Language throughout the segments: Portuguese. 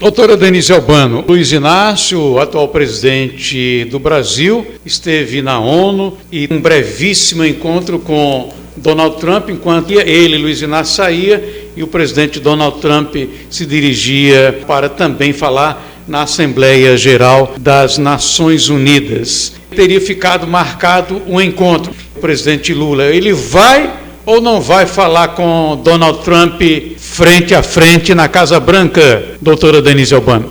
Doutora Denise Albano, Luiz Inácio, atual presidente do Brasil, esteve na ONU e um brevíssimo encontro com Donald Trump, enquanto ele, Luiz Inácio, saía e o presidente Donald Trump se dirigia para também falar na Assembleia Geral das Nações Unidas. Teria ficado marcado um encontro. O presidente Lula, ele vai ou não vai falar com Donald Trump frente a frente na Casa Branca, doutora Denise Albano?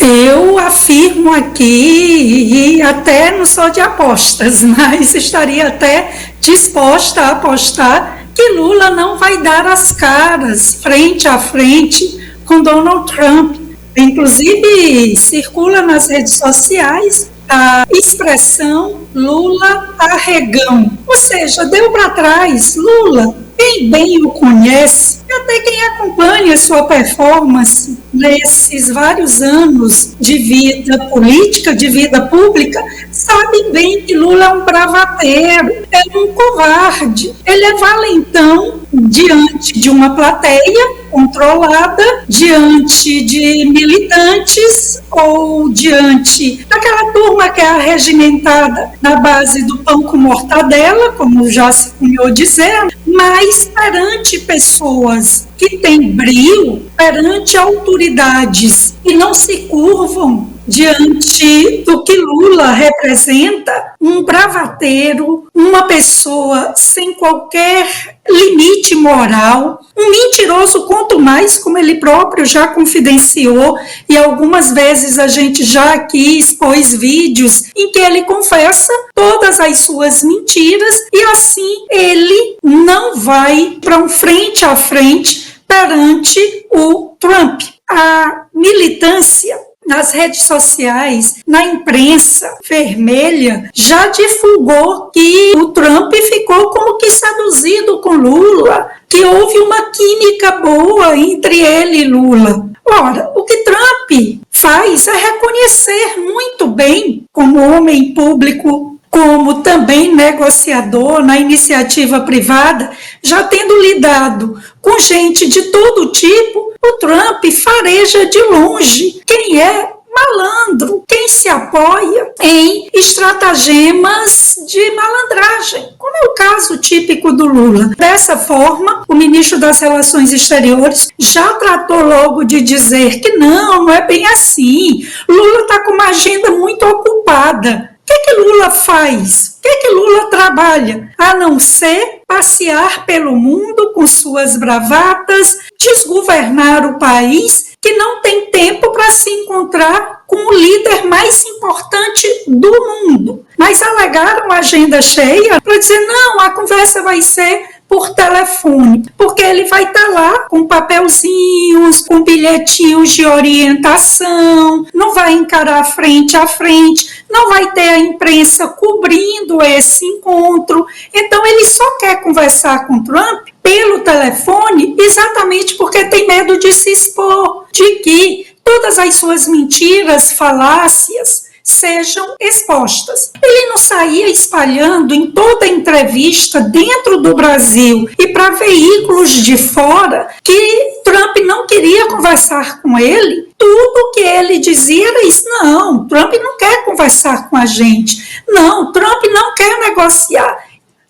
Eu afirmo aqui, e até não sou de apostas, mas estaria até disposta a apostar que Lula não vai dar as caras frente a frente com Donald Trump. Inclusive, circula nas redes sociais a expressão Lula arregão, ou seja, deu para trás. Lula, quem bem o conhece, e até quem acompanha sua performance nesses vários anos de vida política, de vida pública, sabe bem que Lula é um bravateiro, é um covarde. Ele é valentão diante de uma plateia controlada, diante de militantes ou diante daquela turma que é arregimentada na base do pão com mortadela, como já se cunhou dizer, mas perante pessoas que têm brio, perante autoridades que não se curvam diante do que Lula representa, um bravateiro, uma pessoa sem qualquer limite moral, um mentiroso, quanto mais, como ele próprio já confidenciou, e algumas vezes a gente já aqui expôs vídeos em que ele confessa todas as suas mentiras, e assim ele não vai para um frente a frente perante o Trump. A militância nas redes sociais, na imprensa vermelha, já divulgou que o Trump ficou como que seduzido com Lula, que houve uma química boa entre ele e Lula. Ora, o que Trump faz é reconhecer muito bem, como homem público, como também negociador na iniciativa privada, já tendo lidado com gente de todo tipo, o Trump fareja de longe quem é malandro, quem se apoia em estratagemas de malandragem, como é o caso típico do Lula. Dessa forma, o ministro das Relações Exteriores já tratou logo de dizer que não é bem assim. Lula está com uma agenda muito ocupada. O que Lula faz? O que Lula trabalha? A não ser passear pelo mundo com suas bravatas, desgovernar o país, que não tem tempo para se encontrar com o líder mais importante do mundo. Mas alegaram a agenda cheia para dizer, não, a conversa vai ser por telefone, porque ele vai estar lá com papelzinhos, com bilhetinhos de orientação, não vai encarar frente a frente, não vai ter a imprensa cobrindo esse encontro. Então ele só quer conversar com Trump pelo telefone exatamente porque tem medo de se expor, de que todas as suas mentiras, falácias, sejam expostas. Ele não saía espalhando em toda entrevista dentro do Brasil e para veículos de fora que Trump não queria conversar com ele. Tudo que ele dizia era isso. Não, Trump não quer conversar com a gente. Não, Trump não quer negociar.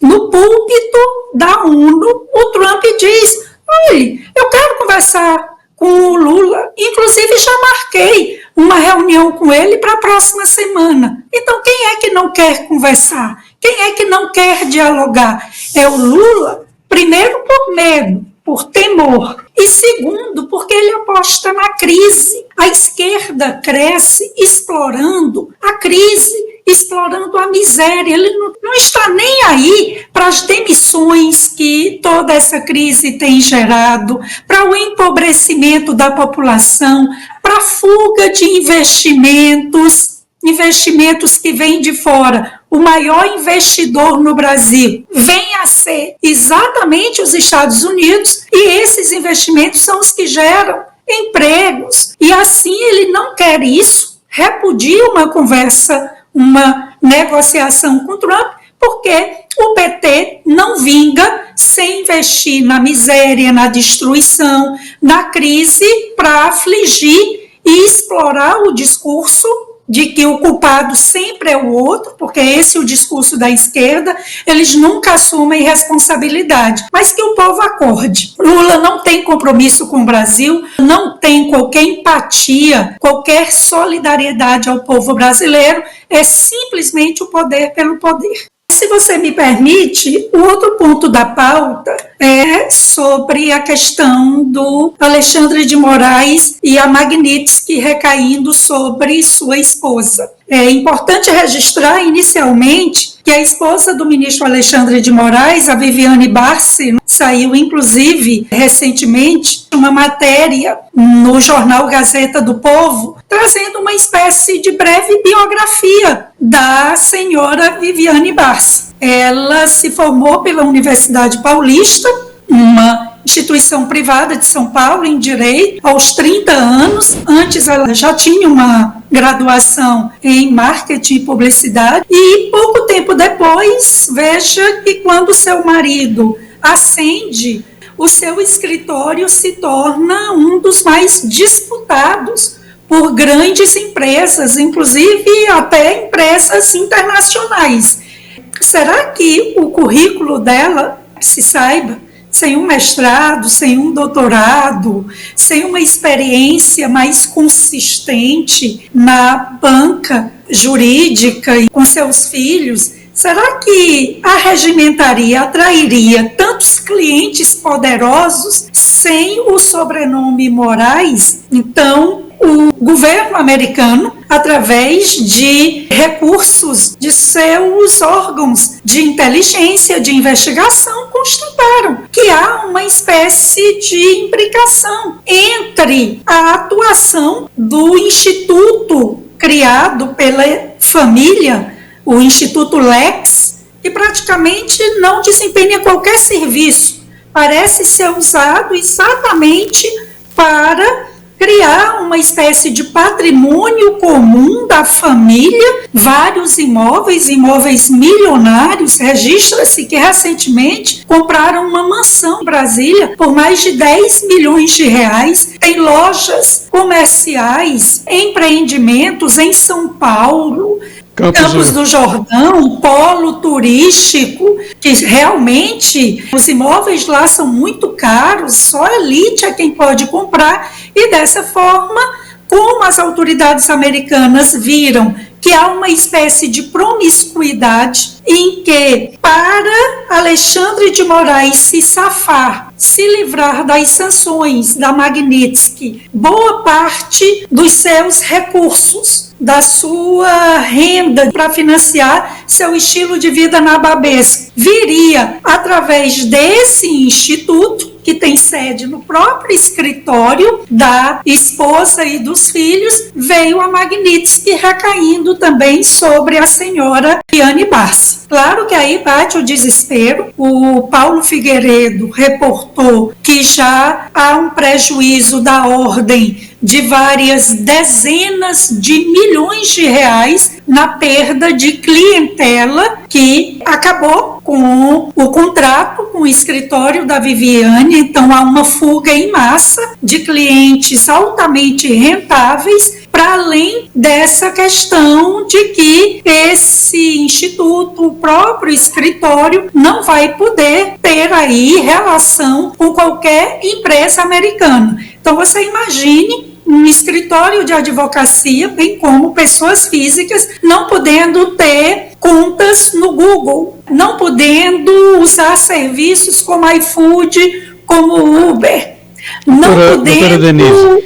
No púlpito da ONU, o Trump diz, olha, eu quero conversar com o Lula, inclusive já marquei uma reunião com ele para a próxima semana. Então, quem é que não quer conversar? Quem é que não quer dialogar? É o Lula, primeiro por medo, por temor, e segundo, porque ele aposta na crise. A esquerda cresce explorando a crise, explorando a miséria. Ele não está nem aí para as demissões que toda essa crise tem gerado, para o empobrecimento da população, para a fuga de investimentos que vêm de fora. O maior investidor no Brasil vem a ser exatamente os Estados Unidos, e esses investimentos são os que geram empregos. E assim ele não quer isso, repudia uma conversa, uma negociação com Trump, porque o PT não vinga sem investir na miséria, na destruição, na crise, para afligir e explorar o discurso de que o culpado sempre é o outro, porque esse é o discurso da esquerda, eles nunca assumem responsabilidade, mas que o povo acorde. Lula não tem compromisso com o Brasil, não tem qualquer empatia, qualquer solidariedade ao povo brasileiro, é simplesmente o poder pelo poder. Se você me permite, o outro ponto da pauta é sobre a questão do Alexandre de Moraes e a Magnitsky recaindo sobre sua esposa. É importante registrar inicialmente que a esposa do ministro Alexandre de Moraes, a Viviane Barsi, saiu inclusive recentemente uma matéria no jornal Gazeta do Povo, trazendo uma espécie de breve biografia da senhora Viviane Barsi. Ela se formou pela Universidade Paulista, uma instituição privada de São Paulo, em Direito, aos 30 anos. Antes ela já tinha uma graduação em Marketing e Publicidade. E pouco tempo depois, veja que quando seu marido ascende, o seu escritório se torna um dos mais disputados por grandes empresas, inclusive até empresas internacionais. Será que o currículo dela, se saiba, sem um mestrado, sem um doutorado, sem uma experiência mais consistente na banca jurídica e com seus filhos, será que a regimentaria atrairia tantos clientes poderosos sem o sobrenome Moraes? Então, o governo americano, através de recursos de seus órgãos de inteligência, de investigação, constataram que há uma espécie de imbricação entre a atuação do instituto criado pela família, o Instituto Lex, que praticamente não desempenha qualquer serviço, parece ser usado exatamente para criar uma espécie de patrimônio comum da família, vários imóveis milionários. Registra-se que recentemente compraram uma mansão em Brasília por mais de 10 milhões de reais, tem lojas comerciais, empreendimentos em São Paulo, Campos do Jordão, polo turístico, que realmente os imóveis lá são muito caros, só a elite é quem pode comprar, e dessa forma, como as autoridades americanas viram que há uma espécie de promiscuidade em que, para Alexandre de Moraes se safar, se livrar das sanções da Magnitsky, boa parte dos seus recursos, da sua renda para financiar seu estilo de vida nababesco, viria através desse instituto, que tem sede no próprio escritório da esposa e dos filhos, veio a Magnitsky recaindo também sobre a senhora Viviane Barsi. Claro que aí bate o desespero. O Paulo Figueiredo reportou que já há um prejuízo da ordem de várias dezenas de milhões de reais na perda de clientela que acabou com o contrato com o escritório da Viviane. Então há uma fuga em massa de clientes altamente rentáveis, para além dessa questão de que esse instituto, o próprio escritório, não vai poder ter aí relação com qualquer empresa americana. Então você imagine um escritório de advocacia, bem como pessoas físicas, não podendo ter contas no Google, não podendo usar serviços como iFood, como Uber, não podendo... Doutora Denise,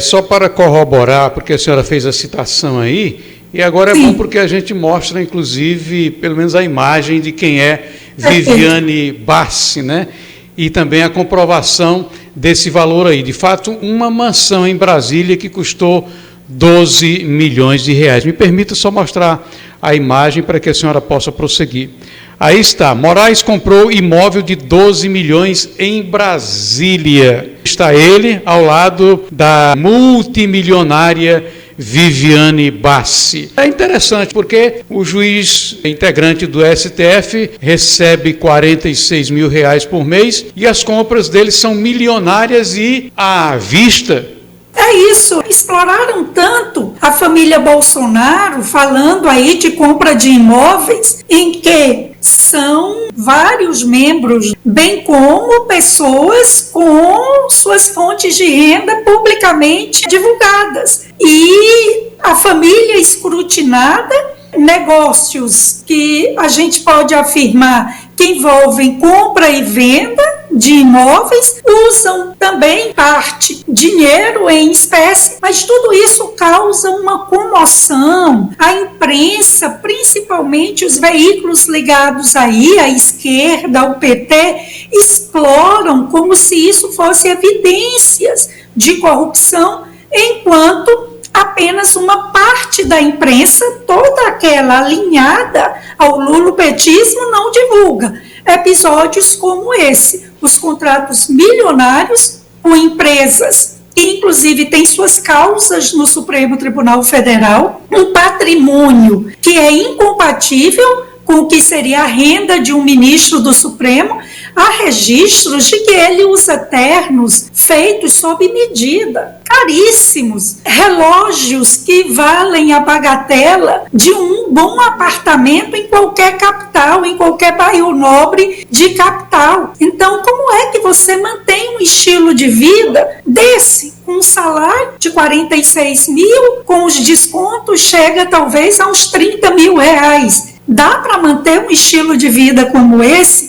só para corroborar, porque a senhora fez a citação aí, e agora Sim. É bom porque a gente mostra, inclusive, pelo menos a imagem de quem é Viviane Barsi, né? E também a comprovação desse valor aí. De fato, uma mansão em Brasília que custou 12 milhões de reais. Me permita só mostrar a imagem para que a senhora possa prosseguir. Aí está, Moraes comprou imóvel de 12 milhões em Brasília. Está ele ao lado da multimilionária Viviane Barsi. É interessante porque o juiz integrante do STF recebe 46 mil reais por mês e as compras dele são milionárias e à vista. É isso, exploraram tanto a família Bolsonaro, falando aí de compra de imóveis, em que são vários membros, bem como pessoas com suas fontes de renda publicamente divulgadas. E a família escrutinada, negócios que a gente pode afirmar que envolvem compra e venda de imóveis, usam também parte dinheiro em espécie, mas tudo isso causa uma comoção. A imprensa, principalmente os veículos ligados aí à esquerda, ao PT, exploram como se isso fosse evidências de corrupção, enquanto apenas uma parte da imprensa, toda aquela alinhada ao lulopetismo, não divulga episódios como esse, os contratos milionários com empresas que inclusive têm suas causas no Supremo Tribunal Federal, um patrimônio que é incompatível com o que seria a renda de um ministro do Supremo. Há registros de que ele usa ternos feitos sob medida, caríssimos, relógios que valem a bagatela de um bom apartamento em qualquer capital, em qualquer bairro nobre de capital. Então, como é que você mantém um estilo de vida desse, com um salário de 46 mil, com os descontos chega talvez a uns 30 mil reais? Dá para manter um estilo de vida como esse?